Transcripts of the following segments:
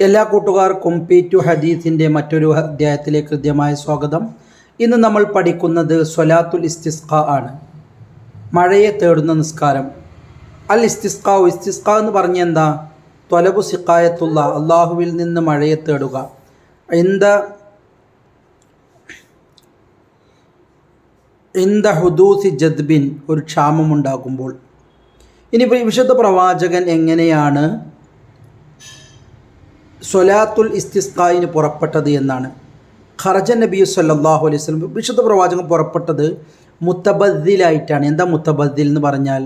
എല്ലാ കൂട്ടുകാർക്കും P2 ഹദീസിൻ്റെ മറ്റൊരു അധ്യായത്തിലേക്ക് ഹൃദ്യമായ സ്വാഗതം. ഇന്ന് നമ്മൾ പഠിക്കുന്നത് സ്വലാത്തുൽ ഇസ്തിസ്ഖാ ആണ്, മഴയെ തേടുന്ന നിസ്കാരം. അൽ ഇസ്തിസ്ഖാ എന്ന് പറഞ്ഞ എന്താ? ത്വലബു സിഖായത്തുള്ള, അള്ളാഹുവിൽ നിന്ന് മഴയെ തേടുക. ഇന്ദ ഹുദൂസി ജദ്ബിൻ, ഒരു ക്ഷാമമുണ്ടാകുമ്പോൾ. ഇനി വിശുദ്ധ പ്രവാചകൻ എങ്ങനെയാണ് സ്വലാത്തുൽ ഇസ്തിസ്ഖായിന് പുറപ്പെട്ടത് എന്നാണ്. ഖറജ നബി സല്ലല്ലാഹു അലൈഹി വസല്ലം, വിശുദ്ധ പ്രവാചകൻ പുറപ്പെട്ടത് മുത്തബദ്ദിലായിട്ടാണ്. എന്താ മുത്തബദ്ദിൽ എന്ന് പറഞ്ഞാൽ?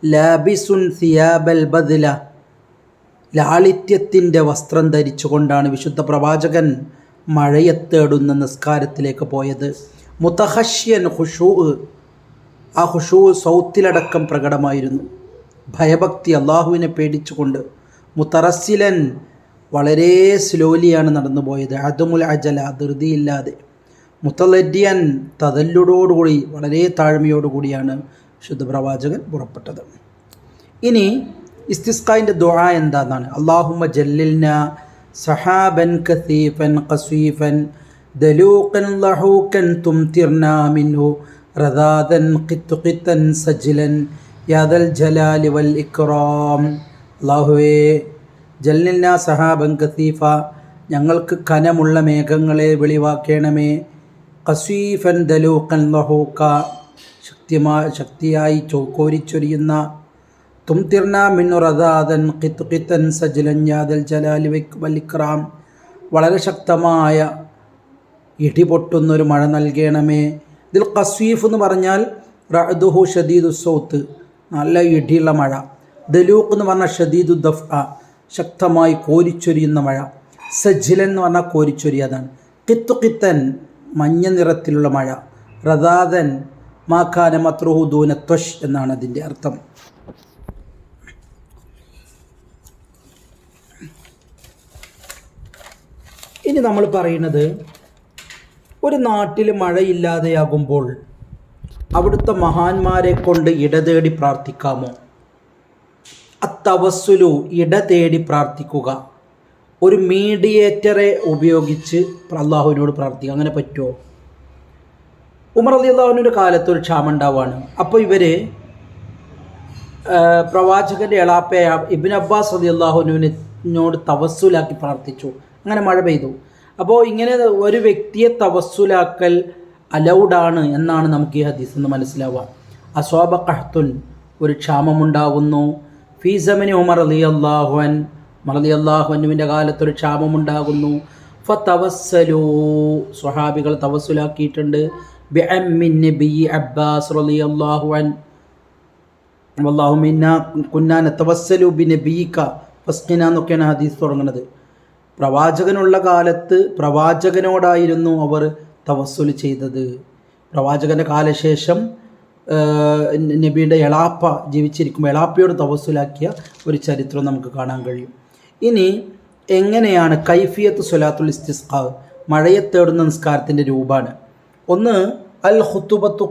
ലാബിസുൻ സിയാബൽ ബദ്ല, ലാളിത്യത്തിൻ്റെ വസ്ത്രം ധരിച്ചുകൊണ്ടാണ് വിശുദ്ധ പ്രവാചകൻ മഴയെ തേടുന്ന നിസ്കാരത്തിലേക്ക് പോയത്. മുതഖശ്യൻ, ഖുശൂ, ആ ഖുശൂ സൗത്തിലടക്കം പ്രകടമായിരുന്നു. ഭയഭക്തി, അള്ളാഹുവിനെ പേടിച്ചുകൊണ്ട്. മുതറസ്സിലൻ, വളരെ സ്ലോലിയാണ് നടന്നു പോയത്. അദമുൽ അജല, ധൃതിയില്ലാതെ. മുതലദ്യൻ, തദല്ലുടോടുകൂടി, വളരെ താഴ്മയോടുകൂടിയാണ് വിശുദ്ധ പ്രവാചകൻ പുറപ്പെട്ടത്. ഇനി ഇസ്തിസ്ഖായിൻ്റെ ദുആ എന്താണെന്നാണ്. അല്ലാഹുമ്മ ജല്ലിൽന സഹാബൻ കസീഫൻ ഖസീഫൻ ദലൂഖൻ ലഹൂഖൻ തുംതിർനാ മിൻഹു റദാദൻ ഖിത്ഖിതൻ സജ്ലൻ യാ ദൽ ജലാലി വൽ ഇക്റാം. അല്ലാഹുവേ, ജല്ലിൽന സഹാബൻ കസീഫ, ഞങ്ങൾക്ക് കനമുള്ള മേഘങ്ങളെ വെളിവാക്കണമേ. ഖസീഫൻ ദലൂഖൻ ലഹൂഖ, ശക്തിയായി കോരിച്ചൊരിയുന്ന. തുംതിർന മിൻഹു റദാദൻ ഖിത്ഖിതൻ സജ്ലൻ യാ ദൽ ജലാലി വൽ ഇക്റാം, വളരെ ശക്തമായ ഇടിപൊട്ടുന്നൊരു മഴ നൽകണമേ. ഇതിൽ ഖസീഫ് എന്ന് പറഞ്ഞാൽ റഅദുഹു ഷദീദു സൗത്ത്, നല്ല ഇടിയുള്ള മഴ. ദലൂഖ് എന്ന് പറഞ്ഞാൽ ഷദീദു ദഫ്അ, ശക്തമായി കോരിച്ചൊരിയുന്ന മഴ. സജ്ലൻ എന്ന് പറഞ്ഞാൽ കോരിച്ചൊരിയാതാണ്. ഖിത്ഖിതൻ, മഞ്ഞ നിറത്തിലുള്ള മഴ. റദാദൻ മാഖാന മത്രുഹു ദൂന ത്വഷ് എന്നാണ് അതിൻ്റെ അർത്ഥം. ഇനി നമ്മൾ പറയുന്നത്, ഒരു നാട്ടിൽ മഴയില്ലാതെയാകുമ്പോൾ അവിടുത്തെ മഹാന്മാരെ കൊണ്ട് ഇടതേടി പ്രാർത്ഥിക്കാമോ? അത്തവസ്സുലു, ഇടതേടി പ്രാർത്ഥിക്കുക. ഒരു മീഡിയേറ്ററെ ഉപയോഗിച്ച് അള്ളാഹുവിനോട് പ്രാർത്ഥിക്കുക. അങ്ങനെ പറ്റുമോ? ഉമർ റളിയല്ലാഹുവിൻ്റെ കാലത്ത് ഒരു ക്ഷാമം ഉണ്ടാവുകയാണ്. അപ്പോൾ ഇവർ പ്രവാചകൻ്റെ എളാപ്പയ ഇബ്നു അബ്ബാസ് റളിയല്ലാഹുവിനോട് തവസ്സുലാക്കി പ്രാർത്ഥിച്ചു. അങ്ങനെ മഴ പെയ്തു. അപ്പോൾ ഇങ്ങനെ ഒരു വ്യക്തിയെ തവസ്സുലാക്കൽ അലൗഡാണ് എന്നാണ് നമുക്ക് ഈ ഹദീസിൽ നിന്ന് മനസ്സിലാവുക. അസ്വാബ ഖഹ്തുൻ, ഒരു ക്ഷാമമുണ്ടാകുന്നു. ഫീ സമനി ഉമർ റളിയല്ലാഹുവിൻ്റെ കാലത്തൊരു ക്ഷാമമുണ്ടാകുന്നു. ഫതവസ്സലൂ, സ്വഹാബികൾ തവസ്സുലാക്കിയിട്ടുണ്ട്. ബിഅമ്മിൻ നബി അബ്ബാസ് റളിയല്ലാഹു അൻഹു, വല്ലാഹുമ്മ ഇന്നാ കുന്നാ നതവസ്സലു ബിനബിയിക ഫസ്ഖിനാ എന്നൊക്കെയാണ് ഹദീസ് തുടങ്ങുന്നത്. പ്രവാചകനുള്ള കാലത്ത് പ്രവാചകനോടായിരുന്നു അവർ തവസ്സുൽ ചെയ്തത്. പ്രവാചകൻ്റെ കാലശേഷം നബിയുടെ എളാപ്പ ജീവിച്ചിരിക്കുമ്പോൾ എളാപ്പയോട് തവസ്സുലാക്കിയ ഒരു ചരിത്രം നമുക്ക് കാണാൻ കഴിയും. ഇനി എങ്ങനെയാണ് കൈഫിയത്ത് സ്വലാത്തുൽ ഇസ്തിസ്ഖാ, മഴയെ തേടുന്ന നിസ്കാരത്തിൻ്റെ രൂപമാണ്. ഒന്ന്, അൽ ഖുതുബത്തു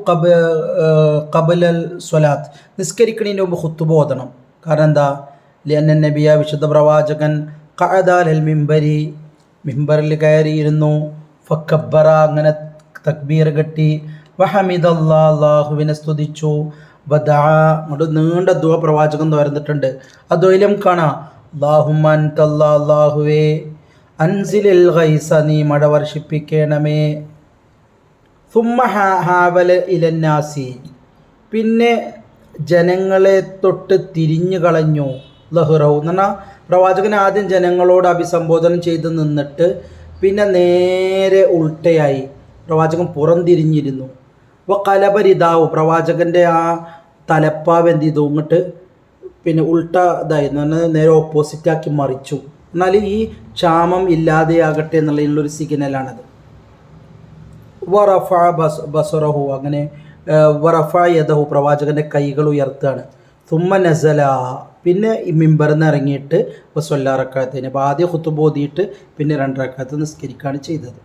ഖബലൽ സ്വലാത്ത്, നിസ്കരിക്കണതിന് മുമ്പ് ഖുതുബ ഓതണം. കാരണം എന്താ? ലിഅന്ന നബിയ, വിശുദ്ധ പ്രവാചകൻ ഖഅദൽ മിംബരി, മിംബറിൽ കയറിയിരുന്നു. ഫക്കബ്ബറ, അങ്ങനെ തക്ബീർ കെട്ടി. വഹമിദല്ലാഹ്, അല്ലാഹുവിനെ സ്തുതിച്ചു. വദഅ, അങ്ങോട്ട് നീണ്ട ദുആ പ്രവാചകൻ തുറന്നിട്ടുണ്ട്. ആ ദുആയിലും കാണാം, അല്ലാഹുമ്മ അൻതല്ലാഹ്, അല്ലാഹുവേ, അൻസിലിൽ ഗൈസ, നീ മഴ വർഷിപ്പിക്കണമേ. സുമ്മ ഹാവല ഇലന്നാസി, പിന്നെ ജനങ്ങളെ തൊട്ട് തിരിഞ്ഞു കളഞ്ഞു. ലഹ്റഹു എന്ന് പറഞ്ഞാൽ പ്രവാചകൻ ആദ്യം ജനങ്ങളോട് അഭിസംബോധന ചെയ്ത് നിന്നിട്ട് പിന്നെ നേരെ ഉൾട്ടയായി പ്രവാചകൻ പുറംതിരിഞ്ഞിരുന്നു. കലപരിതാവ്, പ്രവാചകൻ്റെ ആ തലപ്പാവ് എന്ത് ചെയ്തു? ഇങ്ങോട്ട് പിന്നെ ഉൾട്ട ഇതായി, നേരെ ഓപ്പോസിറ്റാക്കി മറിച്ചു. എന്നാൽ ഈ ക്ഷാമം ഇല്ലാതെയാകട്ടെ എന്നുള്ളൊരു സിഗ്നലാണത്. വറഫ ബസറഹു, അങ്ങനെ വറഫ യദഹു, പ്രവാചകൻ്റെ കൈകൾ ഉയർത്തുകയാണ്. സുമ്മ നസല, പിന്നെ ഈ മിമ്പറിൽ നിന്ന് ഇറങ്ങിയിട്ട് സ്വല്ലാ റക്അത്തൈൻ, അപ്പോൾ ആദ്യം ഖുതുബ ഓതിയിട്ട് പിന്നെ 2 റക്അത്ത് നിസ്കരിക്കുകയാണ് ചെയ്തത്.